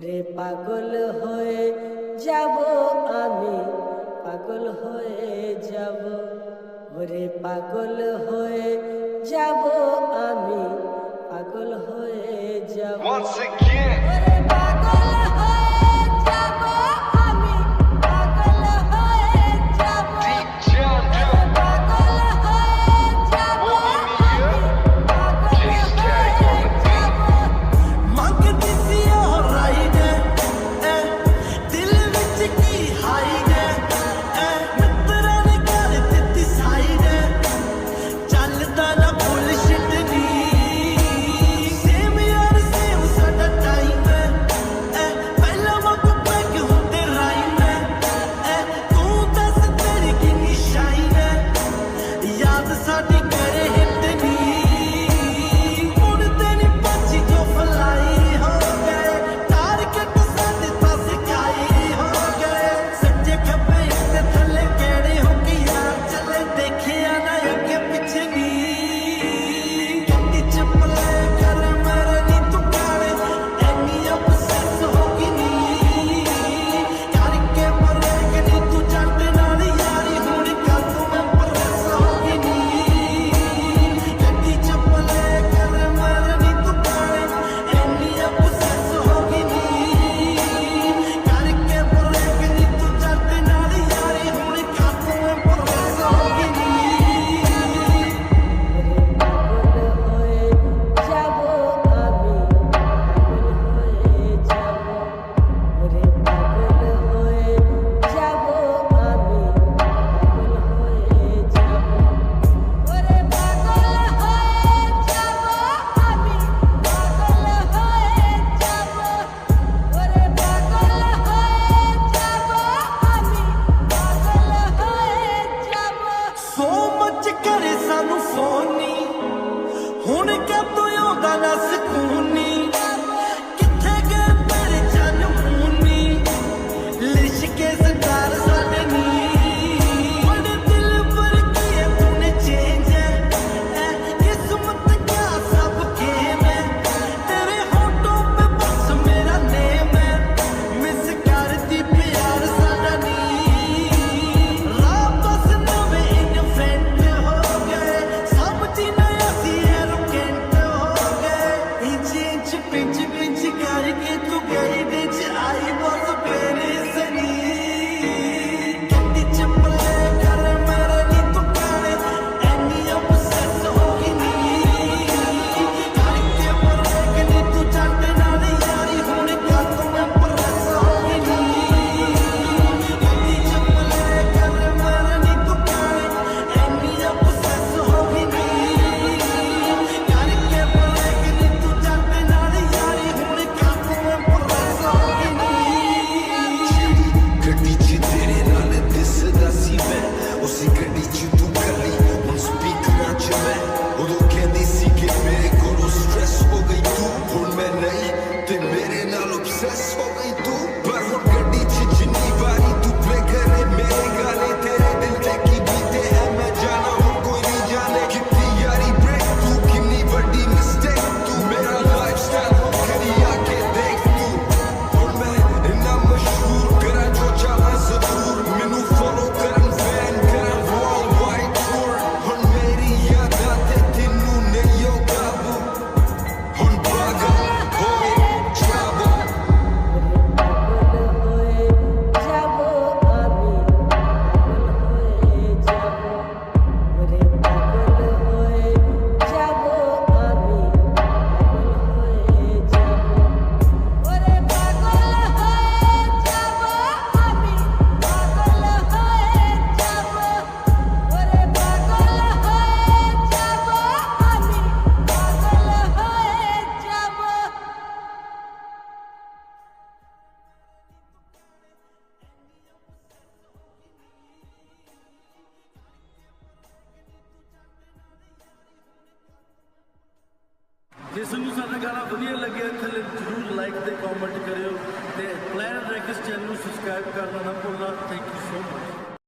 ওরে পাগল হয়ে যাব আমি, পাগল হয়ে যাব, ওরে পাগল হয়ে যাব আমি, পাগল হয়ে যাব। Once again. ওরে পাগল হয়ে যাব আমি, পাগল হয়ে যাব, Deep down, ওরে পাগল হয়ে যাব আমি, পাগল হয়ে যাব। ਮੰਗਦੀ ਸੀ ਉਹ ਰਾਈਡ ਦਿਲ ਵਿੱਚ ਕੀ ਹਾਈਡ ਮਿੱਤਰਾਂ ਨੇ ਕਰ ਦਿੱਤੀ ਸਾਈਡ ਚੱਲਦਾ ਨਾ ਬੁਲਸ਼ਿਟ ਨੀ ਸੇਮ ਯਾਰ ਸੇਮ ਸਾਡਾ ਟਾਈਮ ਪਹਿਲਾਂ ਵਾਂਗੂ ਪੈਕ ਹੁੰਦੇ ਰਾਈਮ ਤੂੰ ਦੱਸ ਤੇਰੀ ਕਿੰਨੀ ਸ਼ਾਈਨ ਯਾਦ ਸਾਡੀ ਕਰੇ ਹਿੱਟ ਨੀ ਮੁੜਦੇ ਨੀ ਪੰਛੀ ਜੋ ਫਲਾਈ ਹੋ ਗਏ ਟਾਰਗੇਟ ਸਾਡੇ ਤਾਂ ਸਿਕਾਈ ਹੋ ਗਏ ਸੱਜੇ ਖੱਬੇ ਤੇ ਥੱਲੇ ਕਿਹੜੇ ਹੋ ਕੇ ਯਾਰ ਚੱਲੇ ਦੇਖਿਆ ਨਾ ਅੱਗੇ ਪਿੱਛੇ ਨੀ ਗੱਡੀ ਚ ਪਲੇ ਕਰ ਮੇਰੇ ਨੀ ਤੂੰ ਕਾਲੇ ਐਨੀ ਅਬਸੈਸ ਹੋ ਗਈ ਨੀ ਕਰਕੇ ਮਰੇ ਕਿ ਨੀ ਤੂੰ ਜੱਟ ਨਾਲ ਯਾਰੀ ਹੁਣ ਕਰ ਤੂੰ ਮੈਂ ਪਰਸ ਹੋ ਗਈ ਨੀ ਗੱਡੀ ਚ ਪਲੇ ਕਰ ਮੇਰੇ ਨੀ ਤੂੰ ਕਾਲੇ ਐਨੀ ਅਬਸੈਸ ਹੋ ਗਈ ਨੀ ਕਰਕੇ ਮਰੇ ਕਿ ਨੀ ਤੂੰ ਜੱਟ ਨਾਲ ਯਾਰੀ ਹੁਣ ਕਰ ਤੂੰ ਮੈਂ ਪਰਸ ਹੋ ਗਈ ਨੀ ওরে পাগল হয়ে যাব আমি, পাগল হয়ে যাব, ওরে পাগল হয়ে যাব আমি, পাগল হয়ে যাব, ওরে পাগল হয়ে যাব আমি, পাগল হয়ে যাব। ਸੋ ਮੱਚ ਕਰੇ ਸਾਨੂੰ ਫੋਨੀ ਹੁਣ ਕਦੋਂ ਆਉਂਦਾ ਨਾ ਸਕੂਨੀ ਕਿੱਥੇ ਗਏ ਤੇਰੇ ਚੰਨ ਮੂਨੀ ਲਿਸ਼ਕੇ ਸਟਾਰ ਸਾਡੇ ਨੀ ਬੜੇ ਦਿਲ ਪਰ ਕੀਏ ਤੂਨੇ ਚੇਂਜ ਕਿਸਮਤ ਕਿਆ ਸਭ ਖੇਮ ਹੈ ਤੇਰੇ ਹੋਠੋਂ पे बस मेरा नेम है मिस करती प्यार साडा नी वापस नवे इनफेंट हो गए सब जीना असी एरोकेंट हो गए इंच इंच पिंच पिंच करके तू गई बिच आई बस मेरे सनी गड्डी च पले कर मेरे नी तू काले एनी अबसैस हो गई नी करके मरे कि नी तू जट नाल यारी हुण कर तू मैं परस हो गई नी गड्डी च पले कर मेरे नी तू काले एनी अबसैस हो गई नी करके मरे कि नी तू जट नाल यारी हुण कर तू मैं परस हो गई नी ਗੱਡੀ 'ਚ ਤੇਰੇ ਨਾਲ ਦਿਸਦਾ ਸੀ ਮੈਂ ਉਸੇ ਗੱਡੀ 'ਚ ਤੂੰ ਕੱਲੀ ਹੁਣ ਸਪੀਕਰਾਂ 'ਚ ਮੈਂ ਉਦੋਂ ਕਹਿੰਦੀ ਸੀ ਕਿ ਮੇਰੇ ਕੋਲੋਂ ਸਟ੍ਰੈਸ ਹੋ ਗਈ ਤੂੰ ਹੁਣ ਮੈਂ ਨਹੀਂ ਤੇ ਮੇਰੇ ਨਾਲ obsess ਹੋ ਗਈ ਤੂੰ ਪਰ ਹੁਣ ਗੱਡੀ 'ਚ ਜਿੰਨੀ ਵਾਰੀ ਤੂੰ play ਕਰੇ ਮੇਰੇ ਗਾਣੇ ਤੇਰੇ ਦਿਲ ਤੇ ਕੀ ਬੀਤੇ ਹੈ ਮੈਂ ਜਾਣਾ ਹੁਣ ਕੋਈ ਨਹੀਂ ਜਾਣੇ ਕਿੰਨੀ ਯਾਰੀ break ਤੂੰ ਕਿੰਨੀ ਵੱਡੀ mistake ਤੂੰ ਮੇਰਾ lifestyle ਹੋ ਕਰੀ ਆ ਕੇ ਦੇਖ ਤੂੰ ਹੁਣ ਮੈਂ ਇੰਨਾ ਮਸ਼ਹੂਰ ਕਰਾਂ ਜੋ ਚਾਹਾਂ ਜ਼ਰੂਰ ਮੈਨੂੰ follow ਕਰਨ fan ਕਰਾਂ worldwide tour ਹੁਣ ਮੇਰੀ ਯਾਦਾਂ ਤੇ ਤੈਨੂੰ ਨਹੀਂ ਹੋ ਕਾਬੂ ਹੁਣ ਪਾਗਲ ਹੋਏ ਜਾਵੋ ওরে পাগল হয়ে যাব আমি, পাগল হয়ে যাব, ওরে পাগল হয়ে যাব আমি, পাগল হয়ে যাব, ওরে পাগল হয়ে যাব আমি, পাগল হয়ে যাব, ওরে পাগল হয়ে যাব। ਜੇ ਤੁਹਾਨੂੰ ਸਾਡਾ ਗਾਣਾ ਵਧੀਆ ਲੱਗਿਆ ਥੱਲੇ ਜ਼ਰੂਰ ਲਾਈਕ ਤੇ ਕਮੈਂਟ ਕਰਿਓ ਤੇ ਪਲੈਨਟ ਰੈਕਸ ਚੈਨਲ ਨੂੰ ਸਬਸਕ੍ਰਾਈਬ ਕਰਨਾ ਨਾ ਭੁੱਲਣਾ। Thank you.